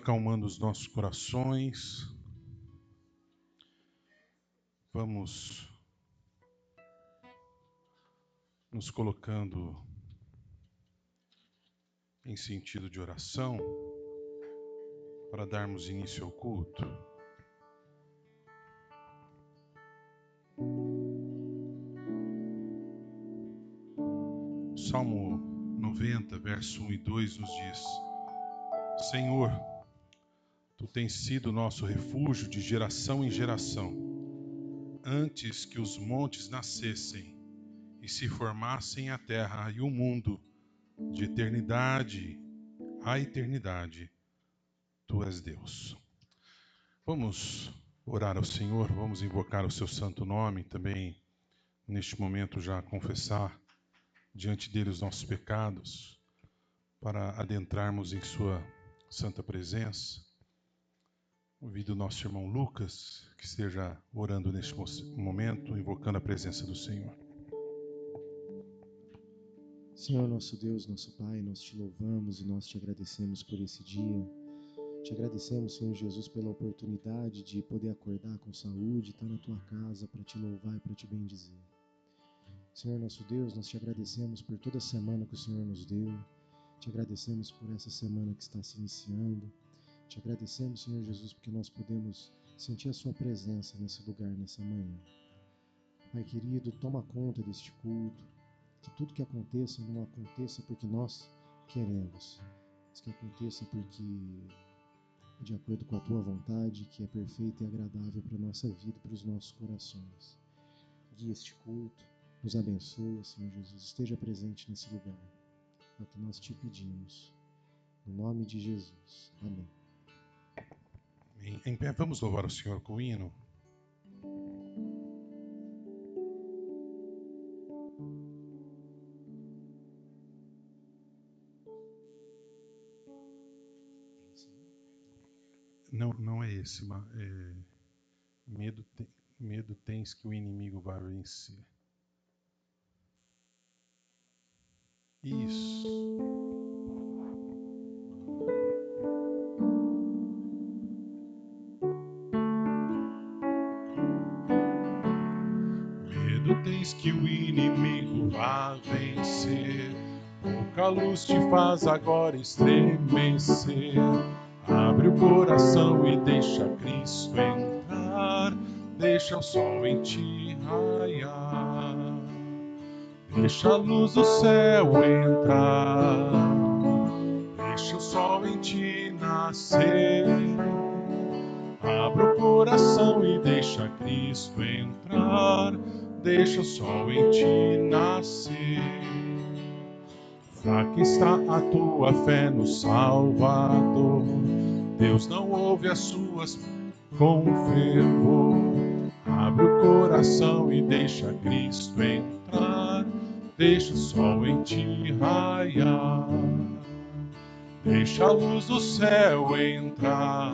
acalmando os nossos corações. Vamos nos colocando em sentido de oração para darmos início ao culto. Salmo 90, verso 1 e 2 nos diz: Senhor, Tu tens sido nosso refúgio de geração em geração. Antes que os montes nascessem e se formassem a terra e o mundo, de eternidade a eternidade, Tu és Deus. Vamos orar ao Senhor, vamos invocar o Seu santo nome, também neste momento já confessar diante dele os nossos pecados, para adentrarmos em Sua santa presença. Convido o nosso irmão Lucas, que esteja orando neste momento, invocando a presença do Senhor. Senhor, nosso Deus, nosso Pai, nós te louvamos e nós te agradecemos por esse dia. Te agradecemos, Senhor Jesus, pela oportunidade de poder acordar com saúde, estar na Tua casa para te louvar e para te bendizer. Senhor, nosso Deus, nós te agradecemos por toda a semana que o Senhor nos deu. Te agradecemos por essa semana que está se iniciando. Te agradecemos, Senhor Jesus, porque nós podemos sentir a Sua presença nesse lugar, nessa manhã. Pai querido, toma conta deste culto. Que tudo que aconteça não aconteça porque nós queremos, mas que aconteça porque é de acordo com a Tua vontade, que é perfeita e agradável para a nossa vida e para os nossos corações. Guia este culto, nos abençoa, Senhor Jesus, esteja presente nesse lugar. É o que nós te pedimos. No nome de Jesus. Amém. Em pé, vamos louvar o Senhor com o hino. Não é esse, mas medo tens que o inimigo vai vencer. Isso. Medo tens que o inimigo vá vencer. Pouca luz te faz agora estremecer. Abre o coração e deixa Cristo entrar. Deixa o sol em ti raiar. Deixa a luz do céu entrar. Deixa o sol em ti nascer. Abra o coração e deixa Cristo entrar. Deixa o sol em ti nascer. Fraca está a tua fé no Salvador. Deus não ouve as suas com fervor. Abre o coração e deixa Cristo entrar. Deixa o sol em ti raiar. Deixa a luz do céu entrar.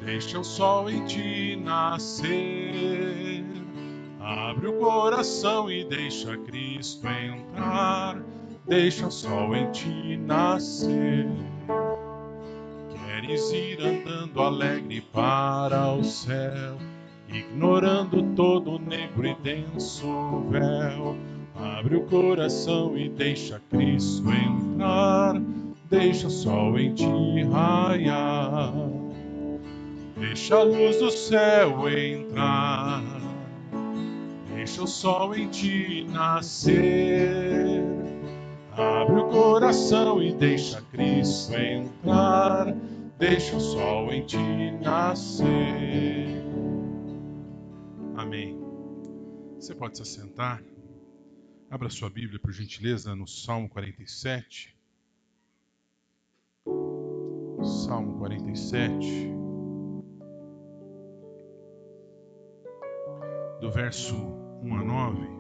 Deixa o sol em ti nascer. Abre o coração e deixa Cristo entrar. Deixa o sol em ti nascer. Queres ir andando alegre para o céu, ignorando todo o negro e denso véu. Abre o coração e deixa Cristo entrar. Deixa o sol em ti raiar. Deixa a luz do céu entrar. Deixa o sol em ti nascer. Abre o coração e deixa Cristo entrar. Deixa o sol em ti nascer. Amém. Você pode se assentar. Abra sua Bíblia, por gentileza, no Salmo 47. Salmo 47. Do verso 1 a 9.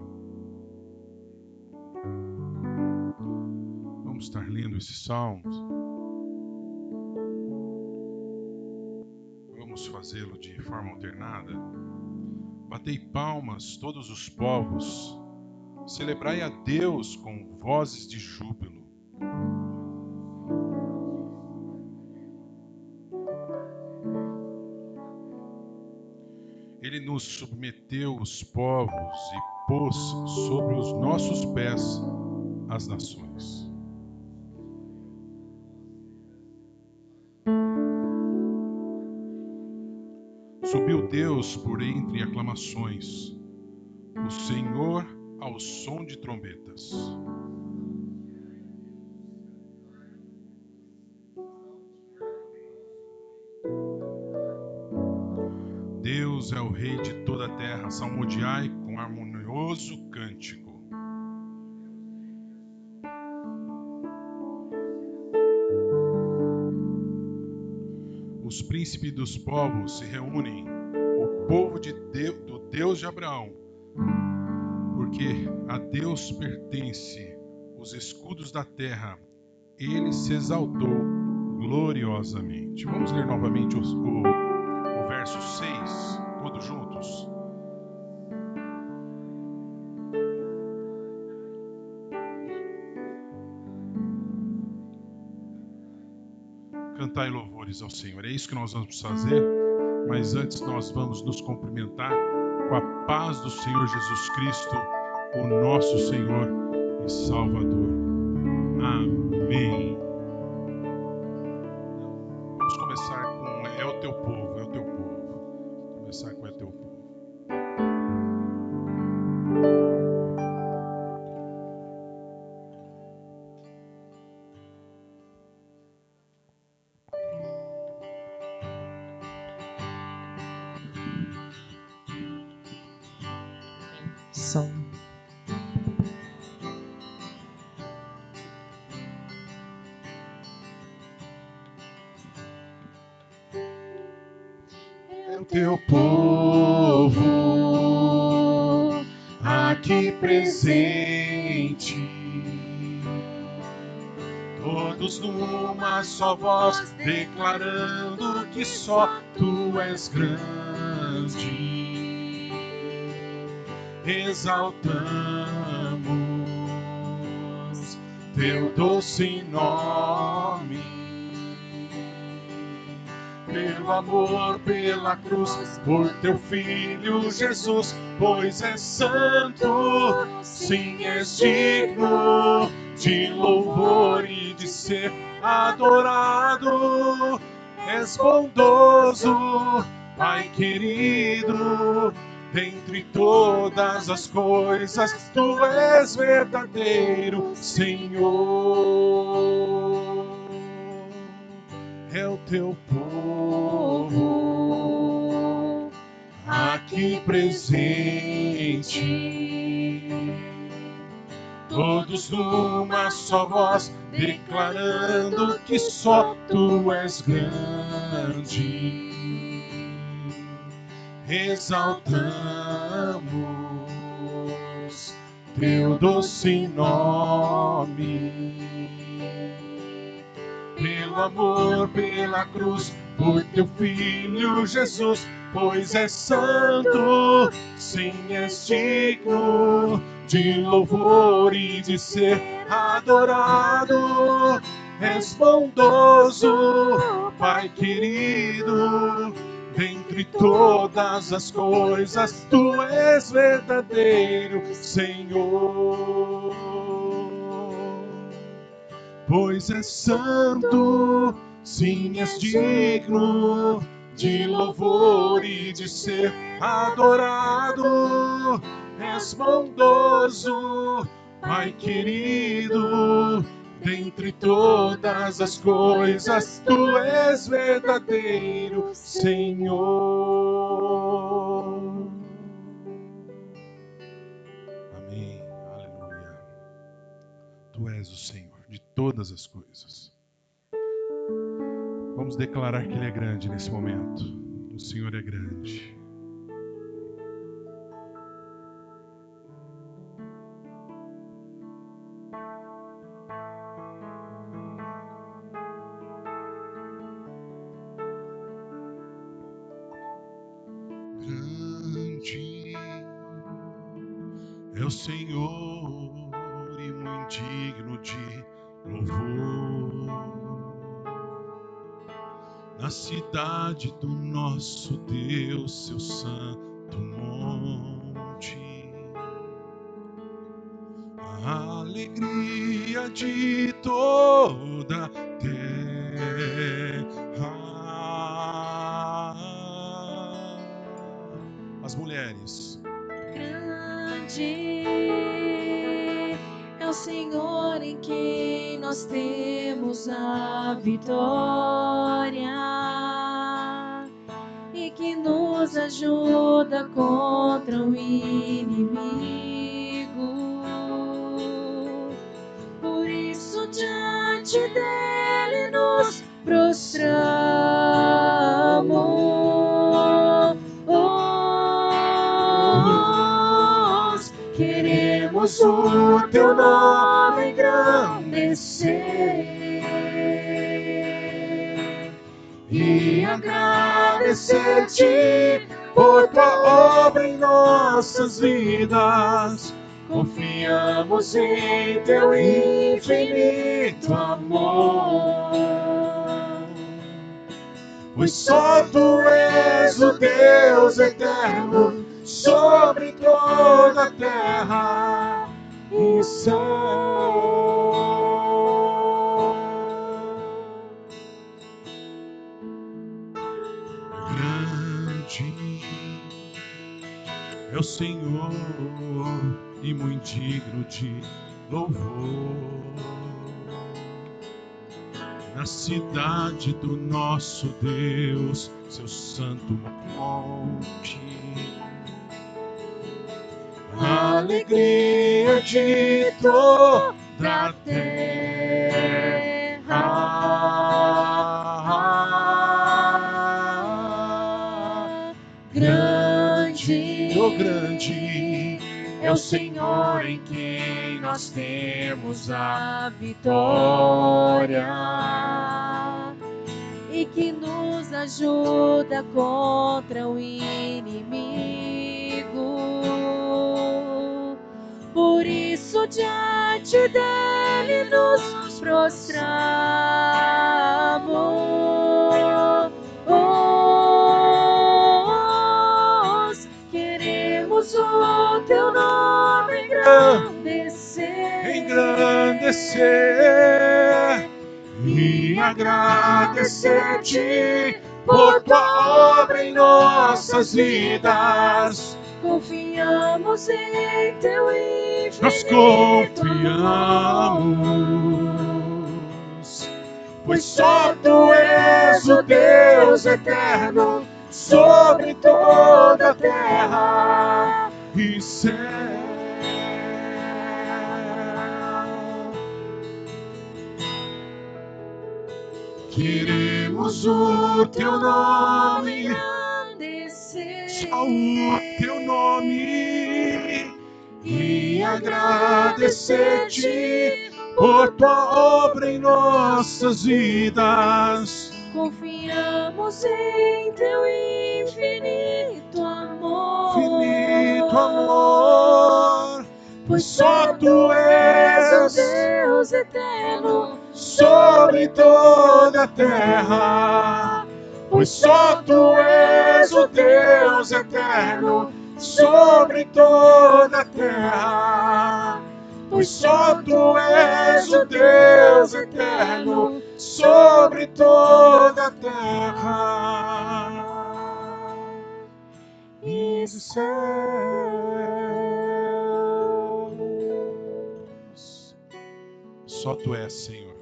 Vamos estar lendo esses salmos. Vamos fazê-lo de forma alternada. Batei palmas, todos os povos. Celebrai a Deus com vozes de júbilo. Ele nos submeteu os povos e pôs sobre os nossos pés as nações. Subiu Deus por entre aclamações, o Senhor ao som de trombetas. Deus é o Rei de toda a terra, salmodiai com harmonioso cântico. Os príncipes dos povos se reúnem, o povo do Deus de Abraão, porque a Deus pertence os escudos da terra, ele se exaltou gloriosamente. Vamos ler novamente o verso 6, todos juntos. Cantai louvores ao Senhor. É isso que nós vamos fazer, mas antes nós vamos nos cumprimentar com a paz do Senhor Jesus Cristo, o nosso Senhor e Salvador. Amém. Vamos começar com é o teu povo, é o teu povo. Vamos começar com é o teu povo. Som. É o teu povo aqui presente, todos numa só voz, declarando que só tu és grande. Exaltamos teu doce nome, pelo amor, pela cruz, por teu Filho Jesus, pois és santo, sim, és digno de louvor e de ser adorado. És bondoso, Pai querido, dentre todas as coisas, tu és verdadeiro, Senhor. É o teu povo aqui presente, todos numa só voz, declarando que só tu és grande. Exaltamos teu doce nome, pelo amor, pela cruz, por teu Filho Jesus, pois és santo, sim, és digno de louvor e de ser adorado. És bondoso, Pai querido, dentre todas as coisas, tu és verdadeiro, Senhor. Pois és santo, sim, és digno de louvor e de ser adorado. És bondoso, Pai querido, dentre todas as coisas, tu és verdadeiro, Senhor. Amém, aleluia. Tu és o Senhor de todas as coisas. Vamos declarar que Ele é grande nesse momento. O Senhor é grande. Grande é o Senhor e muito digno de louvor. Na cidade do nosso Deus, seu santo alto monte, a alegria de toda a terra. As mulheres. Grande é o Senhor em quem nós temos a vitória e que nos ajuda contra o inimigo. Por isso diante dele nos prostramos. Queremos o teu nome engrandecer e agradecer-te por tua obra em nossas vidas. Confiamos em teu infinito amor, pois só tu és o Deus eterno sobre toda a terra e céu. Grande é o Senhor e muito digno de louvor. Na cidade do nosso Deus, seu santo monte, a alegria de toda a terra. Grande, oh grande é o Senhor em quem nós temos a vitória e que nos ajuda contra o inimigo. Por isso diante dele nos prostramos. Queremos o teu nome engrandecer e agradecer-te por tua obra em nossas vidas. Confiamos em teu infinito Nós confiamos, pois só tu és o Deus eterno sobre toda a terra e céu. Queremos o teu nome engrandecer, só o teu nome, e agradecer-te por tua obra em nossas vidas. Confiamos em teu infinito amor, pois só tu és o Deus eterno sobre toda a terra. Pois só tu és o Deus eterno sobre toda a terra. Pois só tu és o Deus eterno sobre toda a terra e céus. Só tu és, Senhor,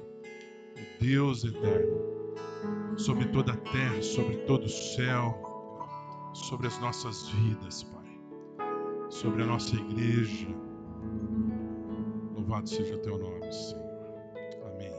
o Deus eterno sobre toda a terra, sobre todo o céu, sobre as nossas vidas, Pai, sobre a nossa igreja. Louvado seja o teu nome, Senhor. Amém.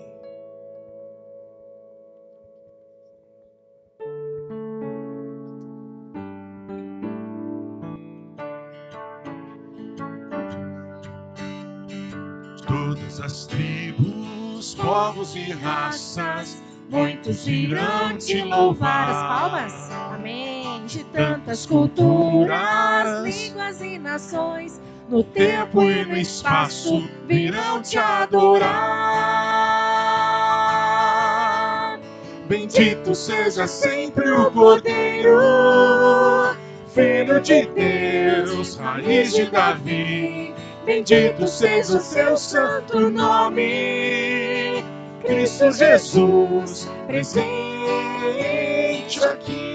Todas as tribos, povos e raças, muitos irão te louvar. As palmas? Amém. De tantas culturas, línguas e nações, no tempo e no espaço, virão te adorar. Bendito seja sempre o Cordeiro, Filho de Deus, raiz de Davi, bendito seja o seu santo nome. Cristo Jesus, presente aqui.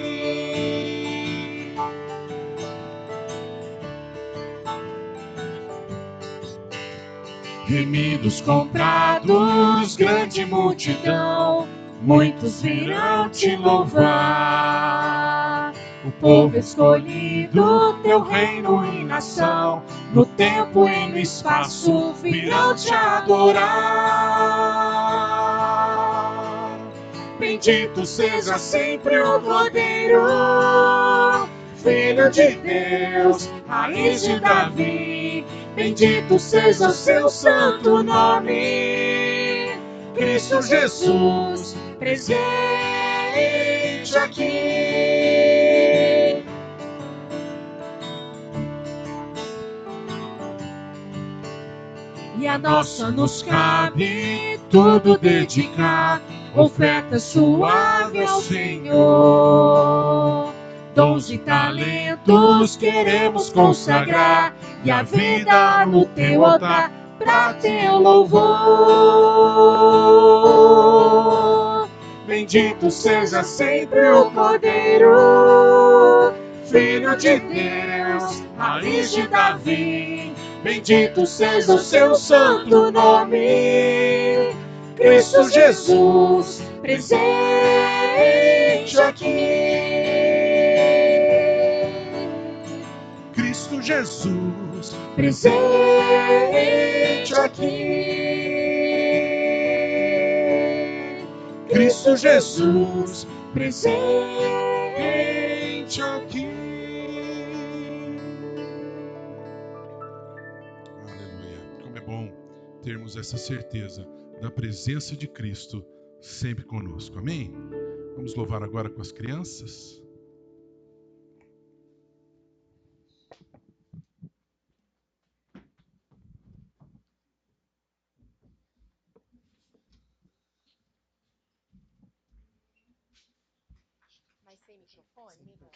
Remidos, comprados, grande multidão, muitos virão te louvar. O povo escolhido, teu reino e nação, no tempo e no espaço virão te adorar. Bendito seja sempre o Cordeiro, Filho de Deus, raiz de Davi, bendito seja o seu santo nome. Cristo Jesus, presente aqui. E a nós só nos cabe tudo dedicar, oferta suave ao Senhor. Dons e talentos queremos consagrar, e a vida no teu altar pra teu louvor. Bendito seja sempre o Cordeiro, Filho de Deus, raiz de Davi, bendito seja o seu santo nome. Cristo Jesus, presente aqui. Cristo Jesus, presente aqui. Cristo Jesus, presente aqui. Aleluia. Como é bom termos essa certeza da presença de Cristo sempre conosco. Amém? Vamos louvar agora com as crianças. Mas sem microfone, Miguel?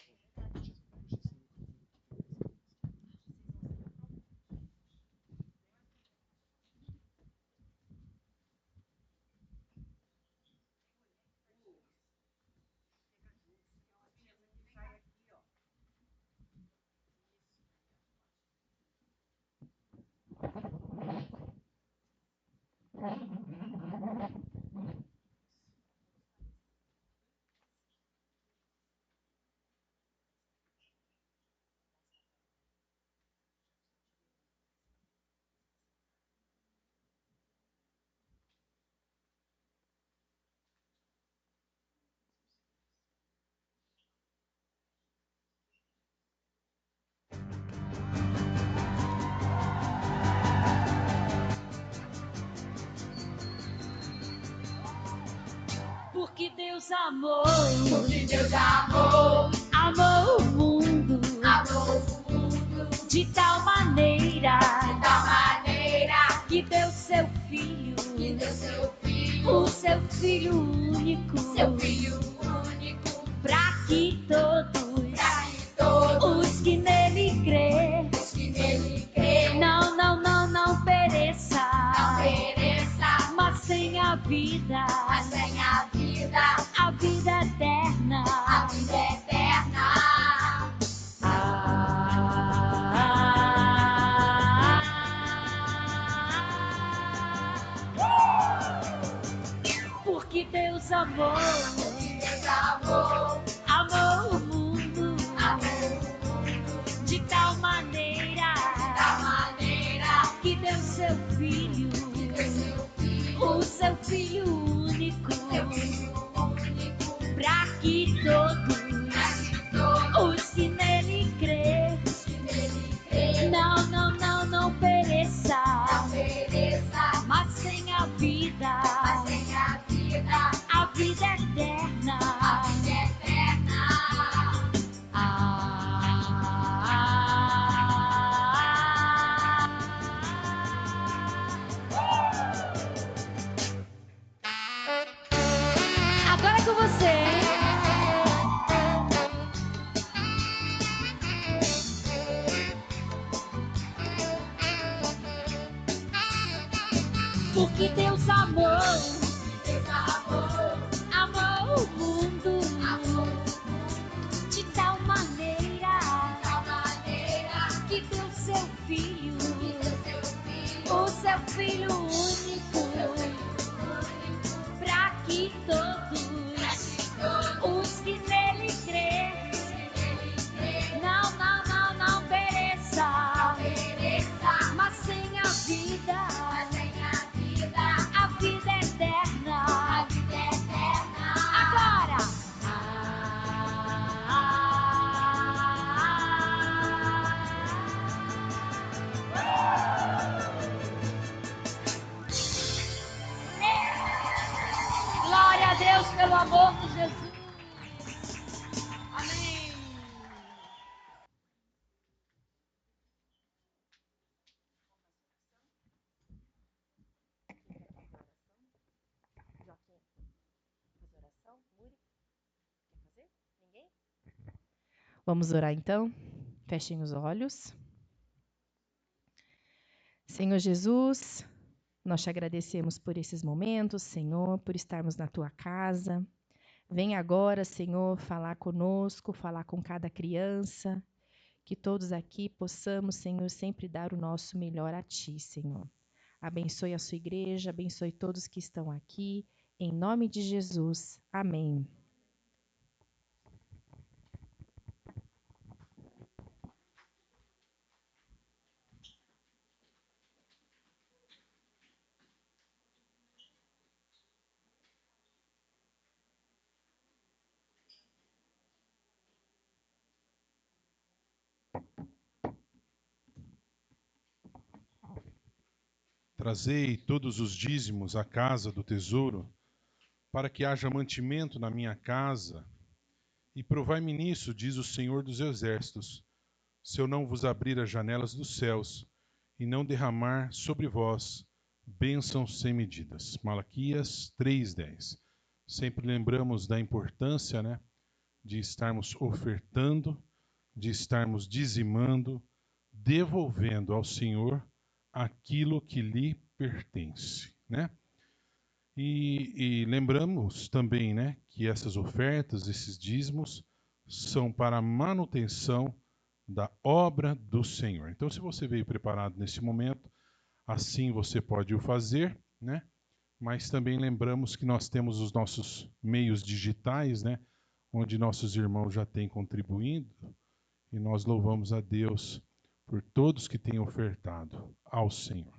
Porque Deus amou, Porque Deus amou amou o mundo o mundo de tal maneira de tal maneira que deu seu filho, que deu seu filho, o seu filho único, pra que todos os que nele crê, não pereça, mas tenha vida, a vida eterna. Porque Deus amou o mundo de tal maneira que deu seu filho, o seu filho único, pra que todos os que nele crê, não pereça, mas tenha vida, a vida eterna. Agora é com você, hein? Porque Deus amou o mundo de tal maneira que deu seu filho, o seu filho único, para que todos os que nele crê não pereça, mas tenha a vida eterna. Agora! Glória a Deus pelo amor de Jesus. Amém. Vamos orar então? Fechem os olhos. Senhor Jesus, nós te agradecemos por esses momentos, Senhor, por estarmos na tua casa. Vem agora, Senhor, falar conosco, falar com cada criança, que todos aqui possamos, Senhor, sempre dar o nosso melhor a ti, Senhor. Abençoe a sua igreja, abençoe todos que estão aqui, em nome de Jesus. Amém. Trazei todos os dízimos à casa do tesouro, para que haja mantimento na minha casa, e provai-me nisso, diz o Senhor dos Exércitos, se eu não vos abrir as janelas dos céus e não derramar sobre vós bênçãos sem medidas. Malaquias 3:10. Sempre lembramos da importância, né, de estarmos ofertando, de estarmos dizimando, devolvendo ao Senhor aquilo que lhe pertence, né? E lembramos também, né, que essas ofertas, esses dízimos, são para a manutenção da obra do Senhor. Então, se você veio preparado nesse momento, assim você pode o fazer, né? Mas também lembramos que nós temos os nossos meios digitais, né, onde nossos irmãos já têm contribuído, e nós louvamos a Deus por todos que têm ofertado ao Senhor.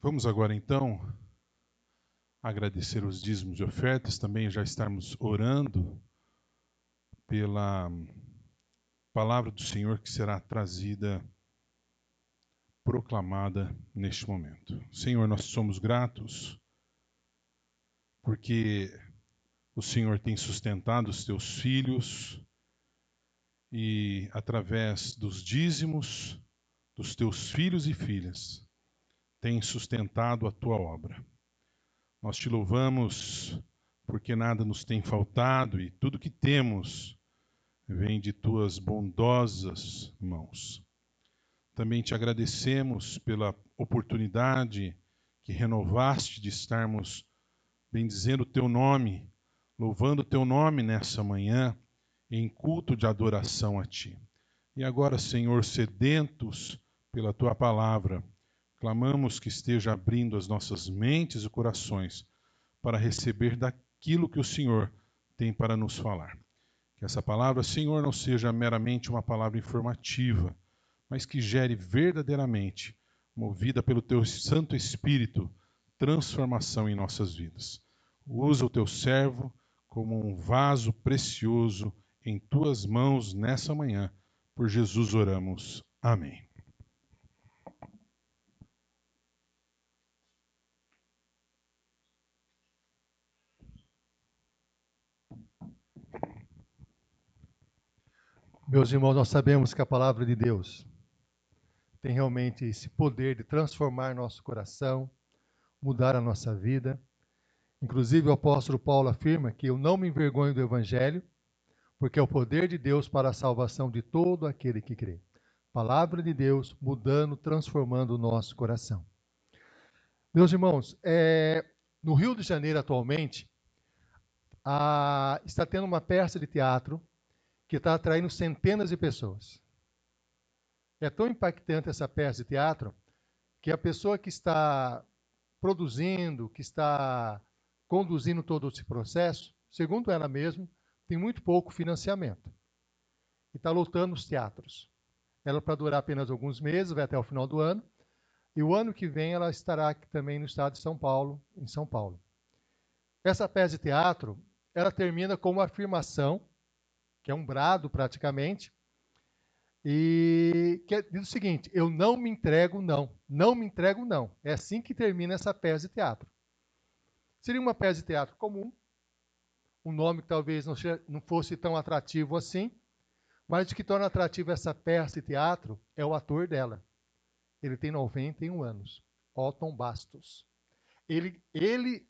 Vamos agora então agradecer os dízimos e ofertas, também já estarmos orando pela palavra do Senhor que será trazida, proclamada neste momento. Senhor, nós somos gratos porque o Senhor tem sustentado os teus filhos e através dos dízimos dos teus filhos e filhas tem sustentado a tua obra. Nós te louvamos porque nada nos tem faltado e tudo que temos vem de tuas bondosas mãos. Também te agradecemos pela oportunidade que renovaste de estarmos bendizendo o teu nome, louvando o teu nome nessa manhã, em culto de adoração a ti. E agora, Senhor, sedentos pela tua palavra, clamamos que esteja abrindo as nossas mentes e corações para receber daquilo que o Senhor tem para nos falar. Que essa palavra, Senhor, não seja meramente uma palavra informativa, mas que gere verdadeiramente, movida pelo teu Santo Espírito, transformação em nossas vidas. Usa o teu servo como um vaso precioso em tuas mãos nessa manhã. Por Jesus oramos. Amém. Meus irmãos, nós sabemos que a palavra de Deus tem realmente esse poder de transformar nosso coração, mudar a nossa vida. Inclusive, o apóstolo Paulo afirma que eu não me envergonho do evangelho, porque é o poder de Deus para a salvação de todo aquele que crê. Palavra de Deus mudando, transformando o nosso coração. Meus irmãos, no Rio de Janeiro atualmente, está tendo uma peça de teatro que está atraindo centenas de pessoas. É tão impactante essa peça de teatro que a pessoa que está produzindo, que está conduzindo todo esse processo, segundo ela mesma, tem muito pouco financiamento. E está lotando os teatros. Ela para durar apenas alguns meses, vai até o final do ano. E o ano que vem ela estará aqui também no estado de São Paulo, em São Paulo. Essa peça de teatro, ela termina com uma afirmação, que é um brado praticamente, e que diz o seguinte: eu não me entrego, não. Não me entrego, não. É assim que termina essa peça de teatro. Seria uma peça de teatro comum, um nome que talvez não fosse tão atrativo assim, mas o que torna atrativo essa peça de teatro é o ator dela. Ele tem 91 anos, Otton Bastos. Ele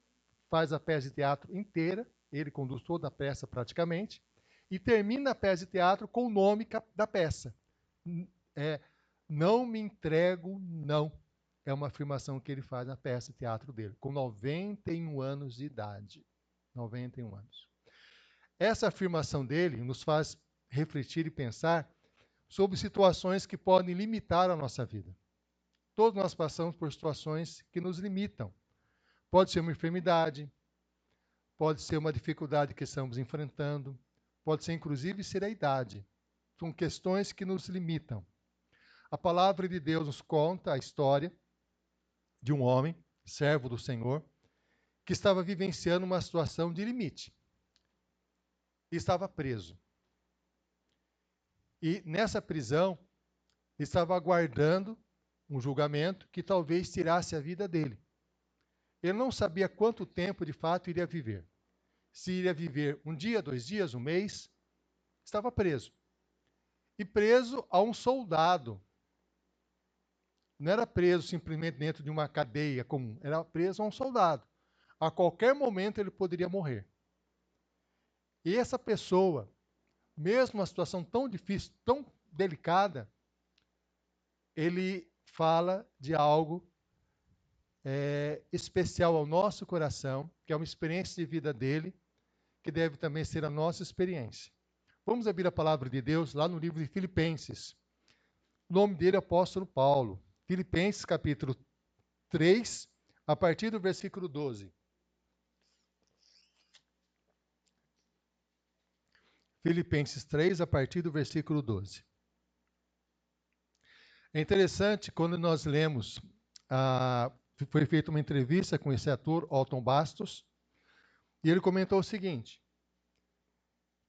faz a peça de teatro inteira, ele conduz toda a peça praticamente, e termina a peça de teatro com o nome da peça. Não me entrego, não. É uma afirmação que ele faz na peça de teatro dele, com 91 anos de idade. 91 anos. Essa afirmação dele nos faz refletir e pensar sobre situações que podem limitar a nossa vida. Todos nós passamos por situações que nos limitam. Pode ser uma enfermidade, pode ser uma dificuldade que estamos enfrentando, pode ser inclusive ser a idade. São questões que nos limitam. A palavra de Deus nos conta a história de um homem, servo do Senhor, que estava vivenciando uma situação de limite. E estava preso. E nessa prisão, estava aguardando um julgamento que talvez tirasse a vida dele. Ele não sabia quanto tempo de fato iria viver. Se iria viver um dia, 2 dias, um mês, estava preso. E preso a um soldado. Não era preso simplesmente dentro de uma cadeia comum, era preso a um soldado. A qualquer momento ele poderia morrer. E essa pessoa, mesmo uma situação tão difícil, tão delicada, ele fala de algo especial ao nosso coração, que é uma experiência de vida dele, que deve também ser a nossa experiência. Vamos abrir a palavra de Deus lá no livro de Filipenses. O nome dele é apóstolo Paulo. Filipenses capítulo 3, a partir do versículo 12. Filipenses 3, a partir do versículo 12. É interessante, quando nós lemos, foi feita uma entrevista com esse ator, Otton Bastos, e ele comentou o seguinte,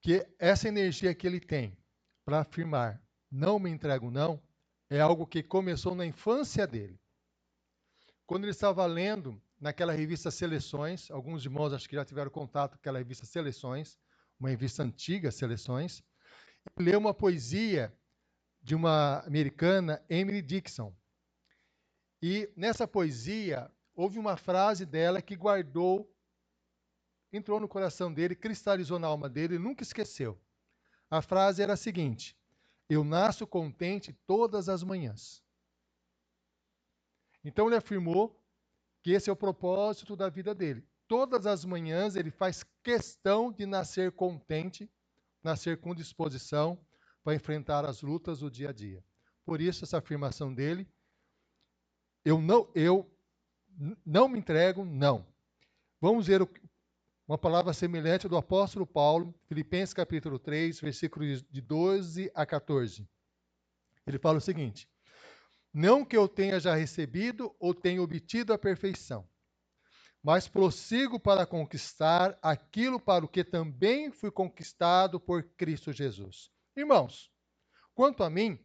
que essa energia que ele tem para afirmar, não me entrego não, é algo que começou na infância dele. Quando ele estava lendo naquela revista Seleções, alguns irmãos acho que já tiveram contato com aquela revista Seleções, uma revista antiga, Seleções, ele leu uma poesia de uma americana, Emily Dickinson. E nessa poesia, houve uma frase dela que guardou, entrou no coração dele, cristalizou na alma dele, ele nunca esqueceu. A frase era a seguinte: eu nasço contente todas as manhãs. Então ele afirmou que esse é o propósito da vida dele. Todas as manhãs ele faz questão de nascer contente, nascer com disposição para enfrentar as lutas do dia a dia. Por isso essa afirmação dele, eu não me entrego, não. Vamos ver uma palavra semelhante do apóstolo Paulo, Filipenses capítulo 3, versículos de 12 a 14. Ele fala o seguinte: não que eu tenha já recebido ou tenha obtido a perfeição, mas prossigo para conquistar aquilo para o que também fui conquistado por Cristo Jesus. Irmãos, quanto a mim,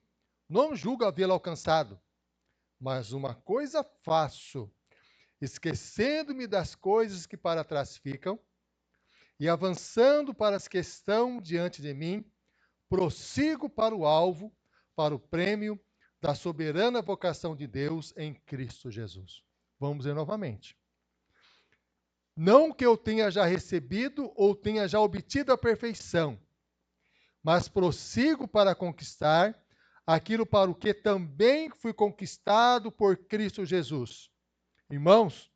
não julgo havê-lo alcançado, mas uma coisa faço, esquecendo-me das coisas que para trás ficam e avançando para as que estão diante de mim, prossigo para o alvo, para o prêmio da soberana vocação de Deus em Cristo Jesus. Vamos ver novamente. Não que eu tenha já recebido ou tenha já obtido a perfeição, mas prossigo para conquistar aquilo para o que também fui conquistado por Cristo Jesus. Irmãos,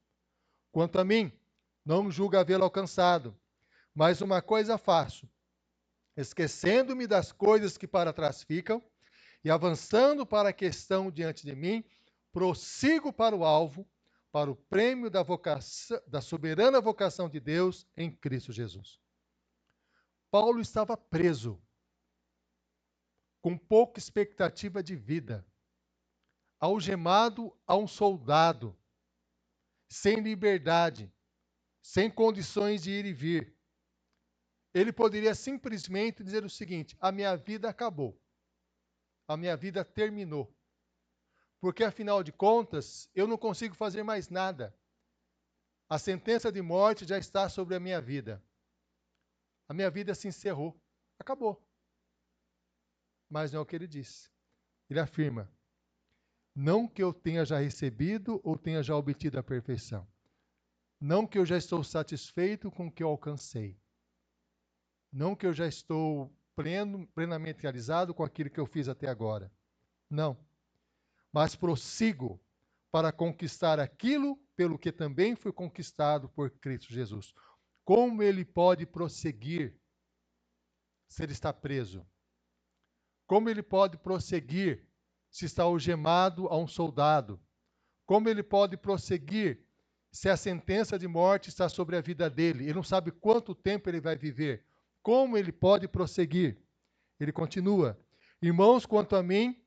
quanto a mim, não julgo havê-lo alcançado, mas uma coisa faço, esquecendo-me das coisas que para trás ficam e avançando para a questão diante de mim, prossigo para o alvo, para o prêmio da soberana vocação de Deus em Cristo Jesus. Paulo estava preso, com pouca expectativa de vida, algemado a um soldado, sem liberdade, sem condições de ir e vir. Ele poderia simplesmente dizer o seguinte: a minha vida acabou, a minha vida terminou, porque afinal de contas eu não consigo fazer mais nada. A sentença de morte já está sobre a minha vida. A minha vida se encerrou, acabou. Mas não é o que ele disse. Ele afirma: não que eu tenha já recebido ou tenha já obtido a perfeição. Não que eu já estou satisfeito com o que eu alcancei. Não que eu já estou plenamente realizado com aquilo que eu fiz até agora. Não. Mas prossigo para conquistar aquilo pelo que também fui conquistado por Cristo Jesus. Como ele pode prosseguir se ele está preso? Como ele pode prosseguir se está algemado a um soldado? Como ele pode prosseguir se a sentença de morte está sobre a vida dele? Ele não sabe quanto tempo ele vai viver. Como ele pode prosseguir? Ele continua: irmãos, quanto a mim,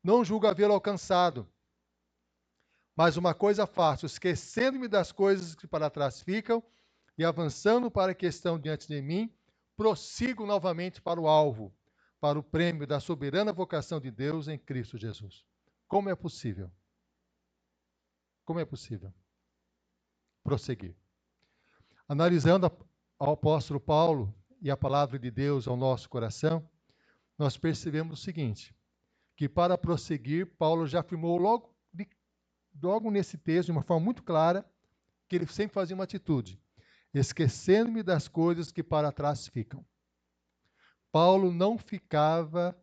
não julgo havê-lo alcançado. Mas uma coisa faço, esquecendo-me das coisas que para trás ficam e avançando para a questão diante de mim, prossigo novamente para o alvo, para o prêmio da soberana vocação de Deus em Cristo Jesus. Como é possível? Como é possível prosseguir? Analisando ao apóstolo Paulo e a palavra de Deus ao nosso coração, nós percebemos o seguinte, que para prosseguir, Paulo já afirmou logo nesse texto, de uma forma muito clara, que ele sempre fazia uma atitude: esquecendo-me das coisas que para trás ficam. Paulo não ficava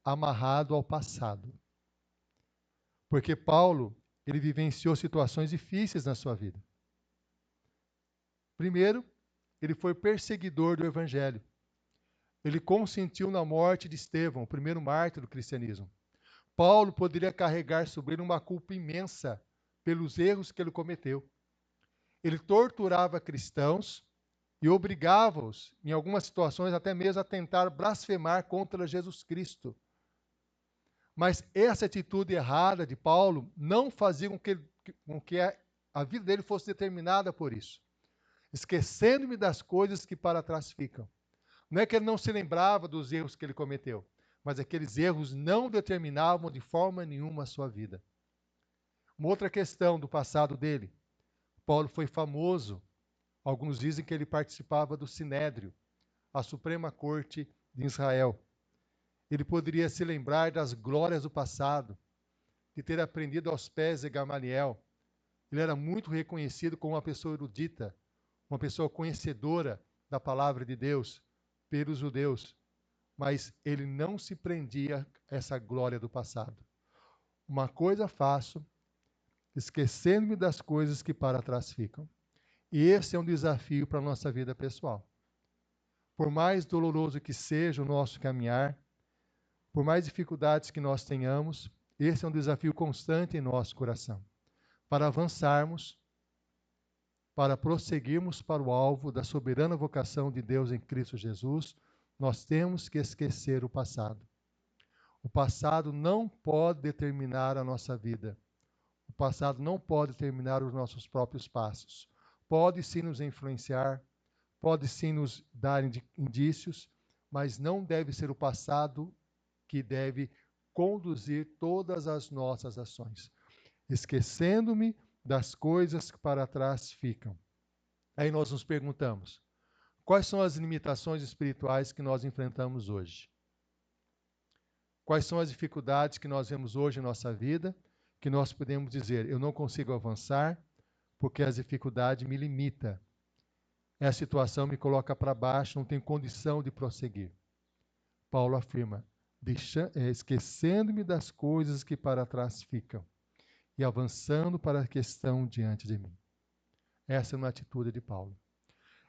amarrado ao passado, porque Paulo, ele vivenciou situações difíceis na sua vida. Primeiro, ele foi perseguidor do evangelho. Ele consentiu na morte de Estevão, o primeiro mártir do cristianismo. Paulo poderia carregar sobre ele uma culpa imensa pelos erros que ele cometeu. Ele torturava cristãos e obrigava-os, em algumas situações, até mesmo a tentar blasfemar contra Jesus Cristo. Mas essa atitude errada de Paulo não fazia com que a vida dele fosse determinada por isso. Esquecendo-me das coisas que para trás ficam. Não é que ele não se lembrava dos erros que ele cometeu, mas aqueles erros não determinavam de forma nenhuma a sua vida. Uma outra questão do passado dele. Paulo foi famoso. Alguns dizem que ele participava do Sinédrio, a Suprema Corte de Israel. Ele poderia se lembrar das glórias do passado, de ter aprendido aos pés de Gamaliel. Ele era muito reconhecido como uma pessoa erudita, uma pessoa conhecedora da palavra de Deus pelos judeus, mas ele não se prendia a essa glória do passado. Uma coisa faço, esquecendo-me das coisas que para trás ficam. E esse é um desafio para a nossa vida pessoal. Por mais doloroso que seja o nosso caminhar, por mais dificuldades que nós tenhamos, esse é um desafio constante em nosso coração. Para avançarmos, para prosseguirmos para o alvo da soberana vocação de Deus em Cristo Jesus, nós temos que esquecer o passado. O passado não pode determinar a nossa vida. O passado não pode determinar os nossos próprios passos. Pode sim nos influenciar, pode sim nos dar indícios, mas não deve ser o passado que deve conduzir todas as nossas ações. Esquecendo-me das coisas que para trás ficam. Aí nós nos perguntamos, quais são as limitações espirituais que nós enfrentamos hoje? Quais são as dificuldades que nós vemos hoje em nossa vida, que nós podemos dizer, eu não consigo avançar porque as dificuldades me limitam, essa situação me coloca para baixo, não tenho condição de prosseguir. Paulo afirma, esquecendo-me das coisas que para trás ficam e avançando para a questão diante de mim. Essa é uma atitude de Paulo.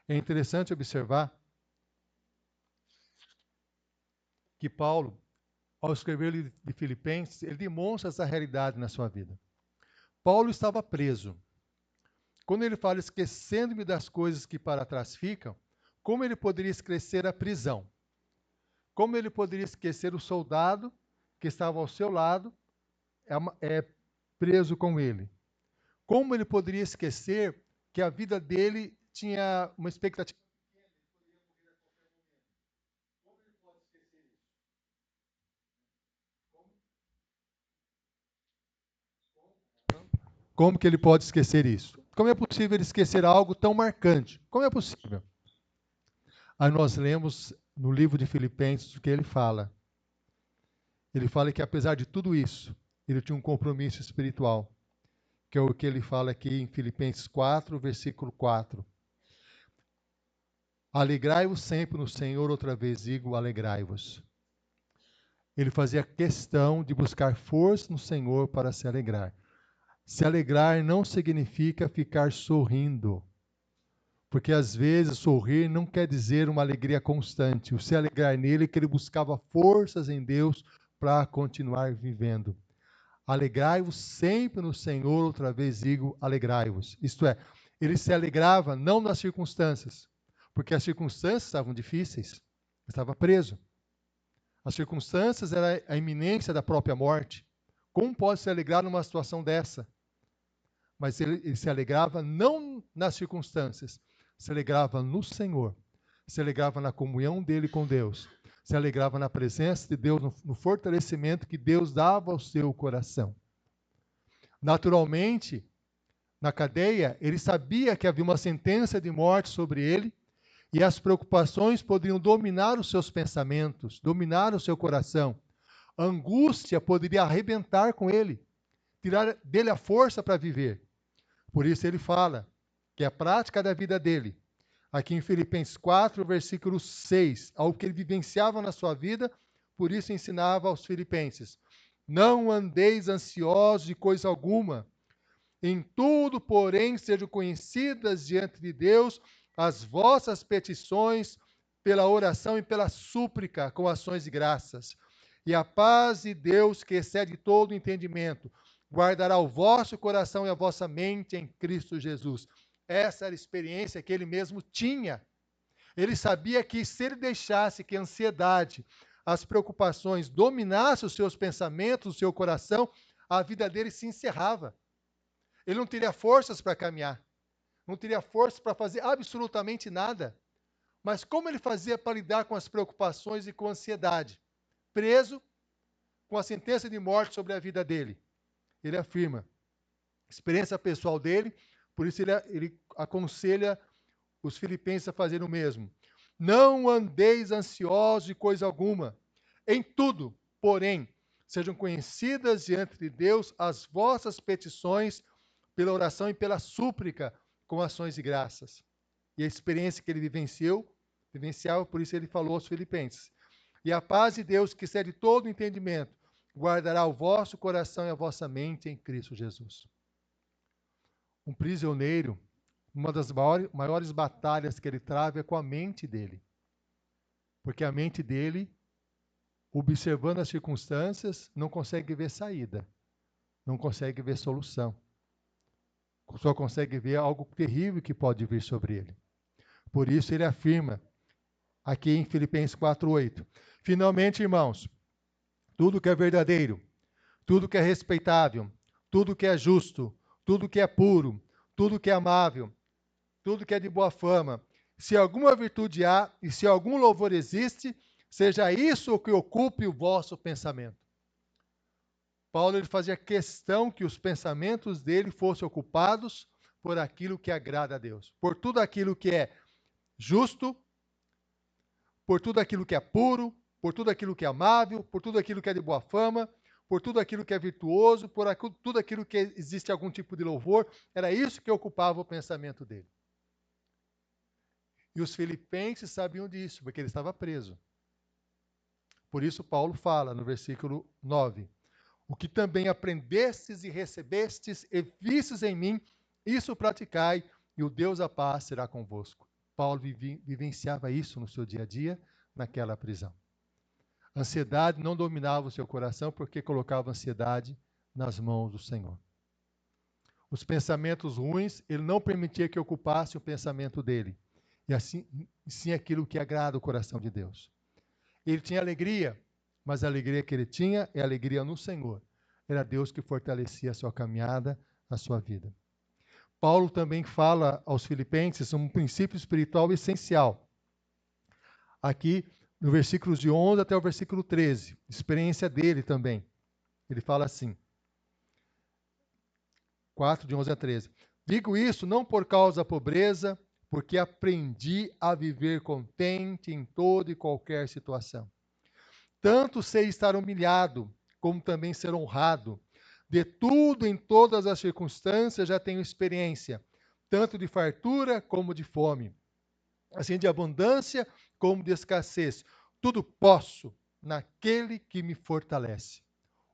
É interessante observar que Paulo, ao escrever de Filipenses, ele demonstra essa realidade na sua vida. Paulo estava preso. Quando ele fala esquecendo-me das coisas que para trás ficam, como ele poderia esquecer a prisão? Como ele poderia esquecer o soldado que estava ao seu lado, preso com ele? Como ele poderia esquecer que a vida dele tinha uma expectativa? Como ele pode esquecer isso? Como que ele pode esquecer isso? Como é possível ele esquecer algo tão marcante? Como é possível? Aí nós lemos no livro de Filipenses o que ele fala. Ele fala que apesar de tudo isso, ele tinha um compromisso espiritual, que é o que ele fala aqui em Filipenses 4, versículo 4. Alegrai-vos sempre no Senhor, outra vez digo, alegrai-vos. Ele fazia questão de buscar força no Senhor para se alegrar. Se alegrar não significa ficar sorrindo, porque às vezes sorrir não quer dizer uma alegria constante. O se alegrar nele é que ele buscava forças em Deus para continuar vivendo. Alegrai-vos sempre no Senhor, outra vez digo, alegrai-vos. Isto é, ele se alegrava não nas circunstâncias, porque as circunstâncias estavam difíceis, estava preso. As circunstâncias era a iminência da própria morte. Como pode se alegrar numa situação dessa? Mas ele se alegrava não nas circunstâncias, se alegrava no Senhor, se alegrava na comunhão dele com Deus, se alegrava na presença de Deus, no fortalecimento que Deus dava ao seu coração. Naturalmente, na cadeia, ele sabia que havia uma sentença de morte sobre ele e as preocupações poderiam dominar os seus pensamentos, dominar o seu coração. A angústia poderia arrebentar com ele, tirar dele a força para viver. Por isso ele fala que a prática da vida dele, aqui em Filipenses 4, versículo 6, ao que ele vivenciava na sua vida, por isso ensinava aos filipenses: não andeis ansiosos de coisa alguma, em tudo, porém, sejam conhecidas diante de Deus as vossas petições pela oração e pela súplica com ações de graças. E a paz de Deus, que excede todo entendimento, guardará o vosso coração e a vossa mente em Cristo Jesus. Essa era a experiência que ele mesmo tinha. Ele sabia que se ele deixasse que a ansiedade, as preocupações dominassem os seus pensamentos, o seu coração, a vida dele se encerrava. Ele não teria forças para caminhar, não teria forças para fazer absolutamente nada. Mas como ele fazia para lidar com as preocupações e com a ansiedade? Preso, com a sentença de morte sobre a vida dele. Ele afirma, experiência pessoal dele, por isso ele aconselha os filipenses a fazerem o mesmo. Não andeis ansiosos de coisa alguma, em tudo, porém, sejam conhecidas diante de Deus as vossas petições pela oração e pela súplica com ações de graças. E a experiência que ele vivenciava, por isso ele falou aos filipenses. E a paz de Deus, que excede todo entendimento, guardará o vosso coração e a vossa mente em Cristo Jesus. Um prisioneiro, uma das maiores batalhas que ele trava é com a mente dele. Porque a mente dele, observando as circunstâncias, não consegue ver saída, não consegue ver solução. Só consegue ver algo terrível que pode vir sobre ele. Por isso ele afirma, aqui em Filipenses 4:8, finalmente, irmãos, tudo que é verdadeiro, tudo que é respeitável, tudo que é justo, tudo que é puro, tudo que é amável, tudo que é de boa fama, se alguma virtude há e se algum louvor existe, seja isso o que ocupe o vosso pensamento. Paulo ele fazia questão que os pensamentos dele fossem ocupados por aquilo que agrada a Deus, por tudo aquilo que é justo, por tudo aquilo que é puro, por tudo aquilo que é amável, por tudo aquilo que é de boa fama, por tudo aquilo que é virtuoso, por tudo aquilo que existe algum tipo de louvor. Era isso que ocupava o pensamento dele. E os filipenses sabiam disso, porque ele estava preso. Por isso Paulo fala no versículo 9: o que também aprendestes e recebestes e vistes em mim, isso praticai, e o Deus da paz será convosco. Paulo vivenciava isso no seu dia a dia, naquela prisão. A ansiedade não dominava o seu coração, porque colocava a ansiedade nas mãos do Senhor. Os pensamentos ruins, ele não permitia que ocupasse o pensamento dele, e assim, sim aquilo que agrada o coração de Deus. Ele tinha alegria, mas a alegria que ele tinha é a alegria no Senhor. Era Deus que fortalecia a sua caminhada, a sua vida. Paulo também fala aos filipenses um princípio espiritual essencial. Aqui, no versículos de 11 até o versículo 13, experiência dele também. Ele fala assim, 4, de 11 a 13. Digo isso não por causa da pobreza, porque aprendi a viver contente em toda e qualquer situação. Tanto sei estar humilhado, como também ser honrado. De tudo, em todas as circunstâncias, já tenho experiência, tanto de fartura como de fome, assim de abundância como de escassez. Tudo posso naquele que me fortalece.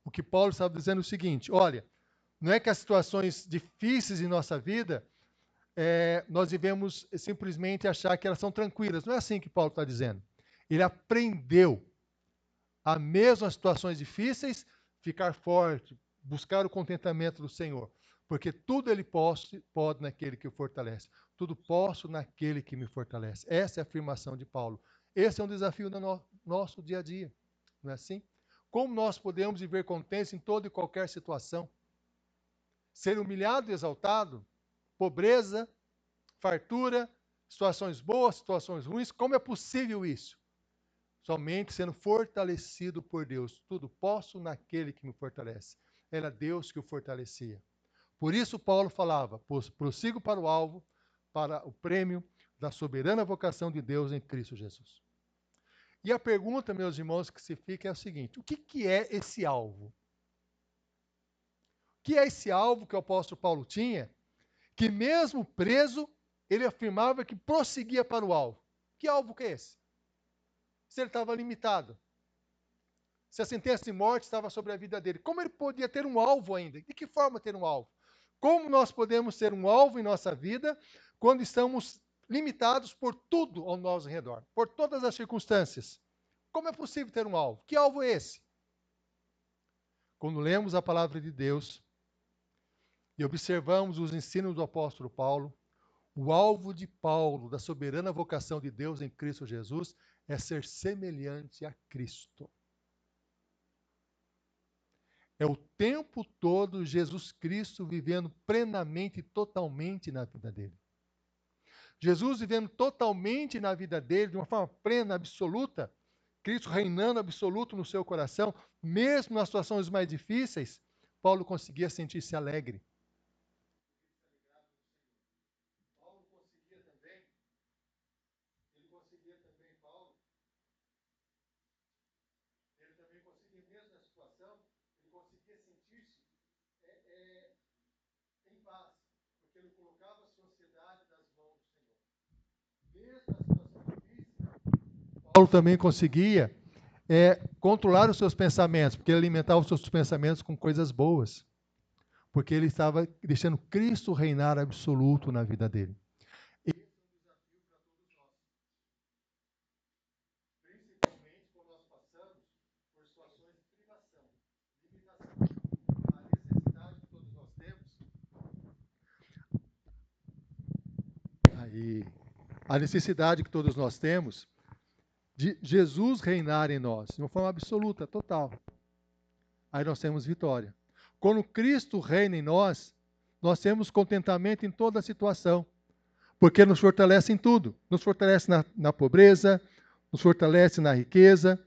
O que Paulo estava dizendo é o seguinte, olha, não é que as situações difíceis em nossa vida, nós devemos simplesmente achar que elas são tranquilas. Não é assim que Paulo está dizendo. Ele aprendeu a mesmo as situações difíceis, ficar forte, buscar o contentamento do Senhor. Porque tudo ele pode naquele que o fortalece. Tudo posso naquele que me fortalece. Essa é a afirmação de Paulo. Esse é um desafio no nosso dia a dia. Não é assim? Como nós podemos viver contentes em toda e qualquer situação? Ser humilhado e exaltado, pobreza, fartura, situações boas, situações ruins, como é possível isso? Somente sendo fortalecido por Deus. Tudo posso naquele que me fortalece. Era Deus que o fortalecia. Por isso Paulo falava, prossigo para o alvo, para o prêmio da soberana vocação de Deus em Cristo Jesus. E a pergunta, meus irmãos, que se fica é o seguinte, o que é esse alvo? O que é esse alvo que o apóstolo Paulo tinha, que mesmo preso, ele afirmava que prosseguia para o alvo? Que alvo que é esse? Se ele estava limitado, se a sentença de morte estava sobre a vida dele, como ele podia ter um alvo ainda? De que forma ter um alvo? Como nós podemos ter um alvo em nossa vida quando estamos limitados por tudo ao nosso redor, por todas as circunstâncias? Como é possível ter um alvo? Que alvo é esse? Quando lemos a palavra de Deus e observamos os ensinos do apóstolo Paulo, o alvo de Paulo, da soberana vocação de Deus em Cristo Jesus, é ser semelhante a Cristo. É o tempo todo Jesus Cristo vivendo plenamente e totalmente na vida dele. Jesus vivendo totalmente na vida dele, de uma forma plena, absoluta, Cristo reinando absoluto no seu coração, mesmo nas situações mais difíceis, Paulo conseguia sentir-se alegre. Paulo conseguia também, Paulo, ele também conseguia, mesmo na situação, ele conseguia sentir-se em paz, porque ele colocava a sua ansiedade nas mãos do Senhor. Mesmo na situação difícil, Paulo também conseguia controlar os seus pensamentos, porque ele alimentava os seus pensamentos com coisas boas, porque ele estava deixando Cristo reinar absoluto na vida dele. Esse é um desafio para todos nós, principalmente quando nós passamos por situações de privação, limitação, a necessidade que todos nós temos. A necessidade que todos nós temos de Jesus reinar em nós, de uma forma absoluta, total. Aí nós temos vitória. Quando Cristo reina em nós, nós temos contentamento em toda a situação, porque nos fortalece em tudo. Nos fortalece na pobreza, nos fortalece na riqueza,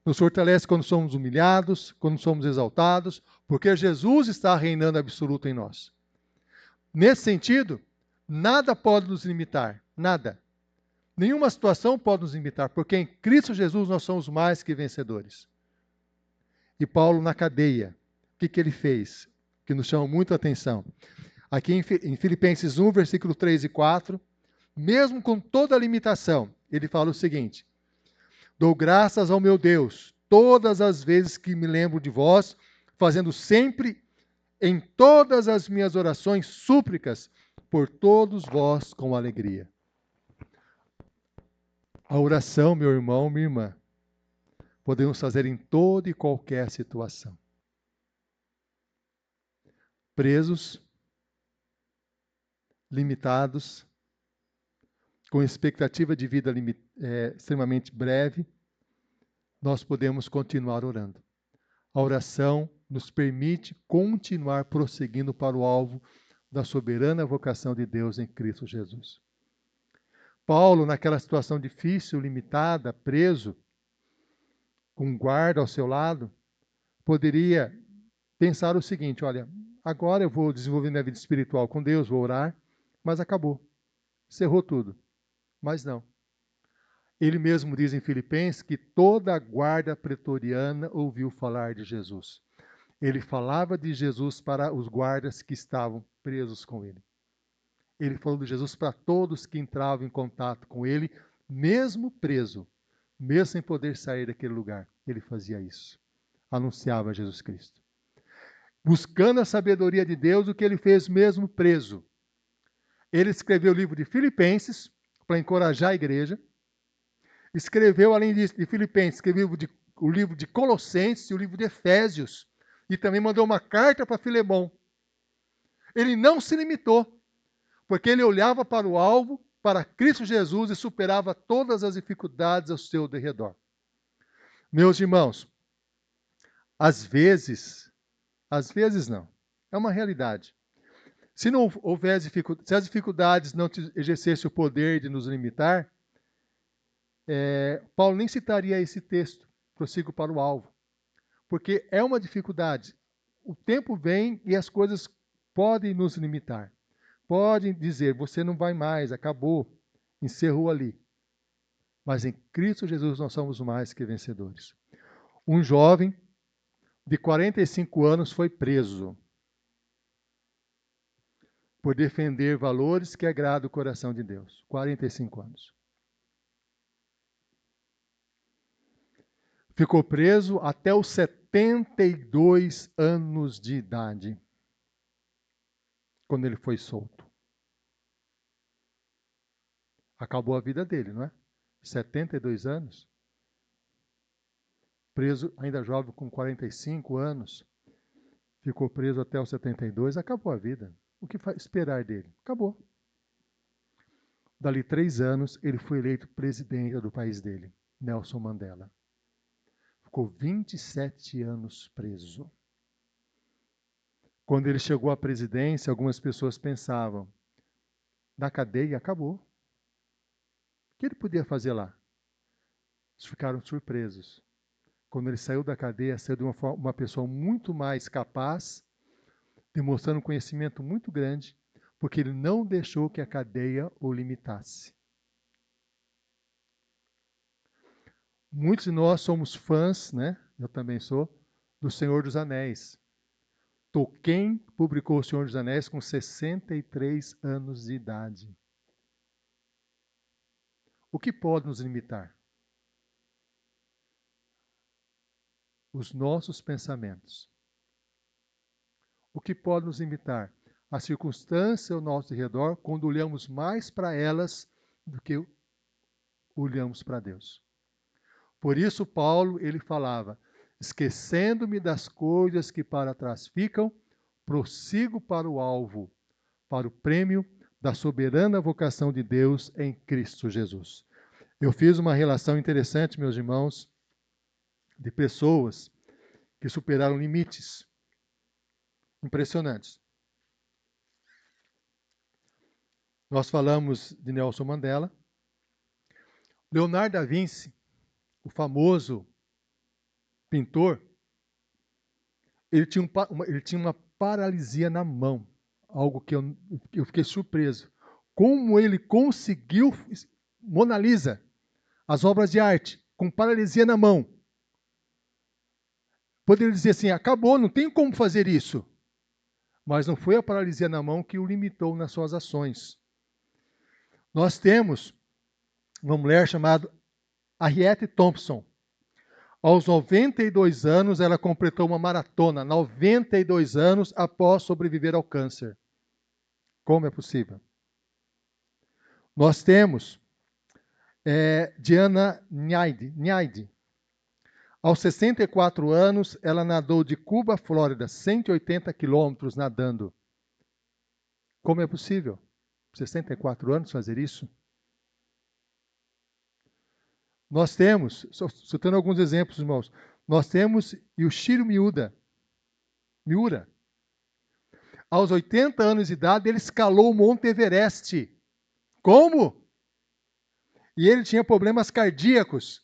nos fortalece quando somos humilhados, quando somos exaltados, porque Jesus está reinando absoluto em nós. Nesse sentido, nada pode nos limitar, nada. Nenhuma situação pode nos limitar, porque em Cristo Jesus nós somos mais que vencedores. E Paulo na cadeia, o que ele fez? Que nos chama muito a atenção. Aqui em Filipenses 1, versículo 3 e 4, mesmo com toda a limitação, ele fala o seguinte: dou graças ao meu Deus todas as vezes que me lembro de vós, fazendo sempre em todas as minhas orações súplicas por todos vós com alegria. A oração, meu irmão, minha irmã, podemos fazer em toda e qualquer situação. Presos, limitados, com expectativa de vida extremamente breve, nós podemos continuar orando. A oração nos permite continuar prosseguindo para o alvo da soberana vocação de Deus em Cristo Jesus. Paulo, naquela situação difícil, limitada, preso, com um guarda ao seu lado, poderia pensar o seguinte: olha, agora eu vou desenvolver minha vida espiritual com Deus, vou orar, mas acabou. Cerrou tudo. Mas não. Ele mesmo diz em Filipenses que toda a guarda pretoriana ouviu falar de Jesus. Ele falava de Jesus para os guardas que estavam presos com ele. Ele falou de Jesus para todos que entravam em contato com ele, mesmo preso, mesmo sem poder sair daquele lugar. Ele fazia isso. Anunciava Jesus Cristo. Buscando a sabedoria de Deus, o que ele fez mesmo preso. Ele escreveu o livro de Filipenses para encorajar a igreja. Escreveu, além de Filipenses, escreveu o livro de Colossenses e o livro de Efésios. E também mandou uma carta para Filemão. Ele não se limitou, porque ele olhava para o alvo, para Cristo Jesus, e superava todas as dificuldades ao seu derredor. Meus irmãos, às vezes não, é uma realidade. Se não houver se as dificuldades não exercessem o poder de nos limitar, Paulo nem citaria esse texto, prossigo para o alvo. Porque é uma dificuldade. O tempo vem e as coisas podem nos limitar. Podem dizer, você não vai mais, acabou, encerrou ali. Mas em Cristo Jesus nós somos mais que vencedores. Um jovem de 45 anos foi preso por defender valores que agradam o coração de Deus. 45 anos. Ficou preso até os 72 anos de idade, quando ele foi solto. Acabou a vida dele, não é? 72 anos. Preso, ainda jovem, com 45 anos. Ficou preso até os 72, acabou a vida. O que esperar dele? Acabou. Dali 3 anos, ele foi eleito presidente do país dele, Nelson Mandela. Ficou 27 anos preso. Quando ele chegou à presidência, algumas pessoas pensavam, na cadeia acabou. O que ele podia fazer lá? Eles ficaram surpresos. Quando ele saiu da cadeia, saiu de uma pessoa muito mais capaz, demonstrando um conhecimento muito grande, porque ele não deixou que a cadeia o limitasse. Muitos de nós somos fãs, né? Eu também sou, do Senhor dos Anéis. Tolkien publicou O Senhor dos Anéis com 63 anos de idade. O que pode nos limitar? Os nossos pensamentos. O que pode nos limitar? A circunstância ao nosso redor, quando olhamos mais para elas do que olhamos para Deus. Por isso, Paulo, ele falava, esquecendo-me das coisas que para trás ficam, prossigo para o alvo, para o prêmio da soberana vocação de Deus em Cristo Jesus. Eu fiz uma relação interessante, meus irmãos, de pessoas que superaram limites impressionantes. Nós falamos de Nelson Mandela. Leonardo da Vinci, o famoso pintor, ele tinha uma paralisia na mão, algo que eu fiquei surpreso. Como ele conseguiu, Mona Lisa, as obras de arte, com paralisia na mão. Poderia dizer assim, acabou, não tem como fazer isso. Mas não foi a paralisia na mão que o limitou nas suas ações. Nós temos uma mulher chamada Harriet Thompson. Aos 92 anos, ela completou uma maratona, 92 anos após sobreviver ao câncer. Como é possível? Nós temos Diana Nhaide. Aos 64 anos, ela nadou de Cuba a Flórida, 180 quilômetros nadando. Como é possível? 64 anos fazer isso? Nós temos, citando alguns exemplos, irmãos, nós temos Yoshiro Miura. Aos 80 anos de idade, ele escalou o Monte Everest. Como? E ele tinha problemas cardíacos.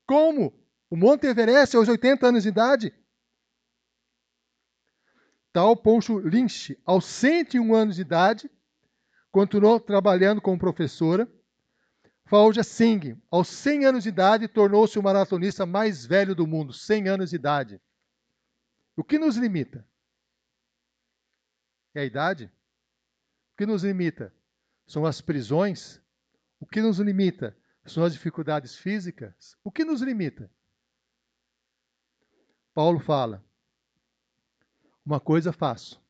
Como? O Monte Everest aos 80 anos de idade? Tal Poncho Lynch, aos 101 anos de idade, continuou trabalhando como professora. Fauja Singh, aos 100 anos de idade, tornou-se o maratonista mais velho do mundo, 100 anos de idade. O que nos limita? É a idade? O que nos limita? São as prisões? O que nos limita? São as dificuldades físicas? O que nos limita? Paulo fala, uma coisa faço,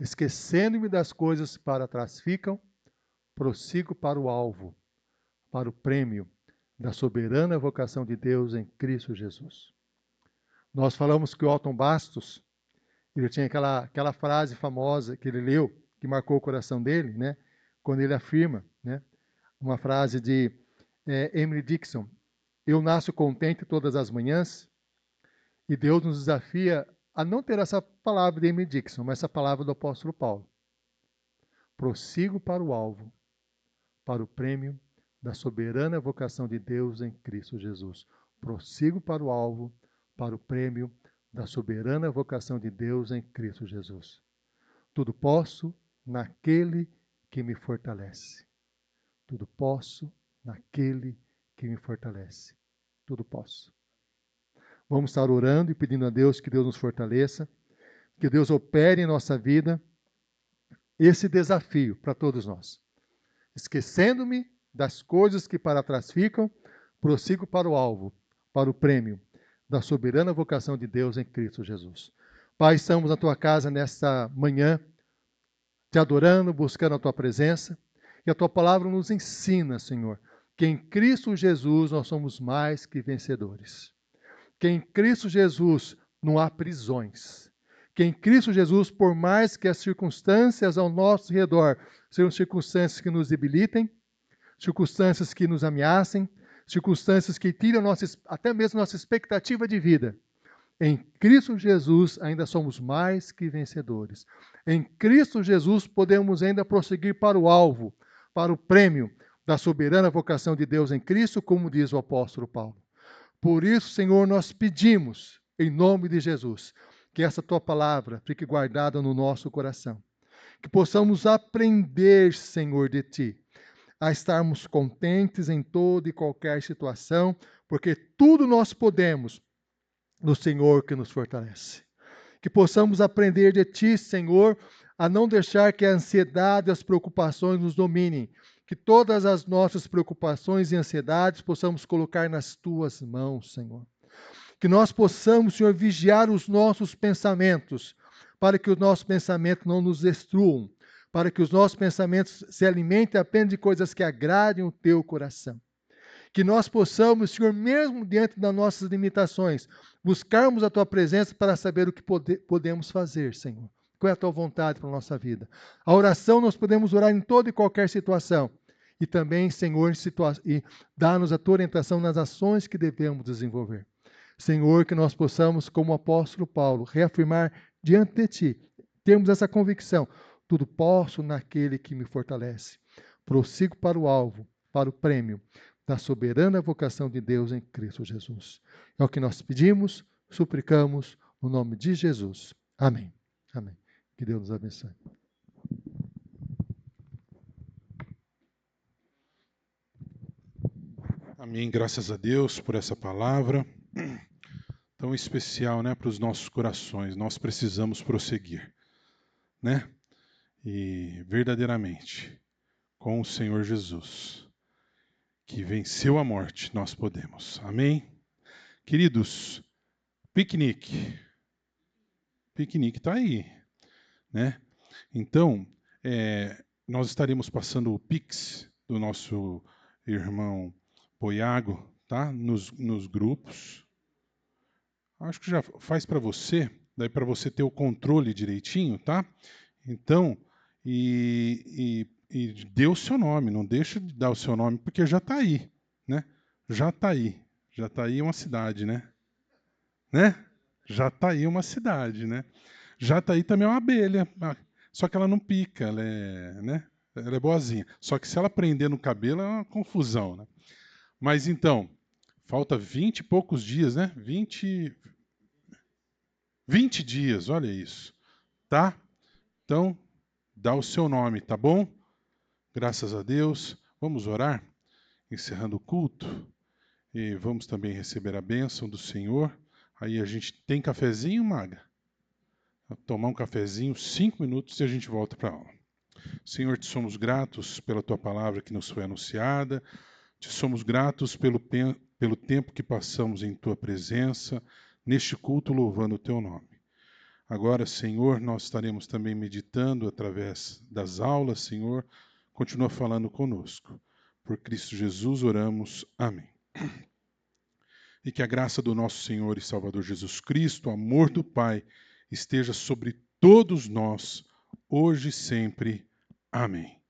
esquecendo-me das coisas que para trás ficam, prossigo para o alvo, para o prêmio da soberana vocação de Deus em Cristo Jesus. Nós falamos que o Otton Bastos, ele tinha aquela frase famosa que ele leu, que marcou o coração dele, né? Quando ele afirma, né? Uma frase de Emily Dixon, eu nasço contente todas as manhãs, e Deus nos desafia a não ter essa palavra de Emily Dixon, mas essa palavra do apóstolo Paulo. Prossigo para o alvo, para o prêmio da soberana vocação de Deus em Cristo Jesus. Prossigo para o alvo, para o prêmio da soberana vocação de Deus em Cristo Jesus. Tudo posso naquele que me fortalece. Tudo posso naquele que me fortalece. Tudo posso. Vamos estar orando e pedindo a Deus que Deus nos fortaleça, que Deus opere em nossa vida esse desafio para todos nós. Esquecendo-me das coisas que para trás ficam, prossigo para o alvo, para o prêmio da soberana vocação de Deus em Cristo Jesus. Pai, estamos na tua casa nesta manhã, te adorando, buscando a tua presença, e a tua palavra nos ensina, Senhor, que em Cristo Jesus nós somos mais que vencedores. Que em Cristo Jesus não há prisões. Que em Cristo Jesus, por mais que as circunstâncias ao nosso redor sejam circunstâncias que nos debilitem, circunstâncias que nos ameacem, circunstâncias que tiram até mesmo nossa expectativa de vida, em Cristo Jesus ainda somos mais que vencedores. Em Cristo Jesus podemos ainda prosseguir para o alvo, para o prêmio da soberana vocação de Deus em Cristo, como diz o apóstolo Paulo. Por isso, Senhor, nós pedimos, em nome de Jesus, que essa tua palavra fique guardada no nosso coração. Que possamos aprender, Senhor, de ti, a estarmos contentes em toda e qualquer situação, porque tudo nós podemos no Senhor que nos fortalece. Que possamos aprender de ti, Senhor, a não deixar que a ansiedade e as preocupações nos dominem. Que todas as nossas preocupações e ansiedades possamos colocar nas tuas mãos, Senhor. Que nós possamos, Senhor, vigiar os nossos pensamentos, para que os nossos pensamentos não nos destruam, para que os nossos pensamentos se alimentem apenas de coisas que agradem o teu coração. Que nós possamos, Senhor, mesmo diante das nossas limitações, buscarmos a tua presença para saber o que podemos fazer, Senhor. Qual é a tua vontade para a nossa vida? A oração nós podemos orar em toda e qualquer situação. E também, Senhor, e dá-nos a tua orientação nas ações que devemos desenvolver. Senhor, que nós possamos, como o apóstolo Paulo, reafirmar diante de ti, termos essa convicção, tudo posso naquele que me fortalece. Prossigo para o alvo, para o prêmio da soberana vocação de Deus em Cristo Jesus. É o que nós pedimos, suplicamos, no nome de Jesus. Amém. Amém. Que Deus nos abençoe. Amém. Graças a Deus por essa palavra tão especial, né, para os nossos corações. Nós precisamos prosseguir, né? E verdadeiramente, com o Senhor Jesus, que venceu a morte, nós podemos. Amém? Queridos, piquenique. Piquenique está aí, né? Então, nós estaremos passando o Pix do nosso irmão Boiago, tá? Nos grupos. Acho que já faz para você, daí para você ter o controle direitinho, tá? Então, e dê o seu nome, não deixa de dar o seu nome, porque já está aí, né? Já está aí. Já está aí uma cidade, né? Já está aí uma cidade, né? Já está aí também uma abelha, só que ela não pica, ela é, né? Ela é boazinha. Só que se ela prender no cabelo é uma confusão, né? Mas então, falta 20 e poucos dias, né? 20 dias, olha isso, tá? Então, dá o seu nome, tá bom? Graças a Deus. Vamos orar, encerrando o culto. E vamos também receber a bênção do Senhor. Aí a gente tem cafezinho, Maga? Vou tomar um cafezinho, 5 minutos e a gente volta para a aula. Senhor, te somos gratos pela tua palavra que nos foi anunciada. Te somos gratos pelo tempo que passamos em tua presença, neste culto louvando o teu nome. Agora, Senhor, nós estaremos também meditando através das aulas, Senhor. Continua falando conosco. Por Cristo Jesus oramos. Amém. E que a graça do nosso Senhor e Salvador Jesus Cristo, o amor do Pai, esteja sobre todos nós, hoje e sempre. Amém.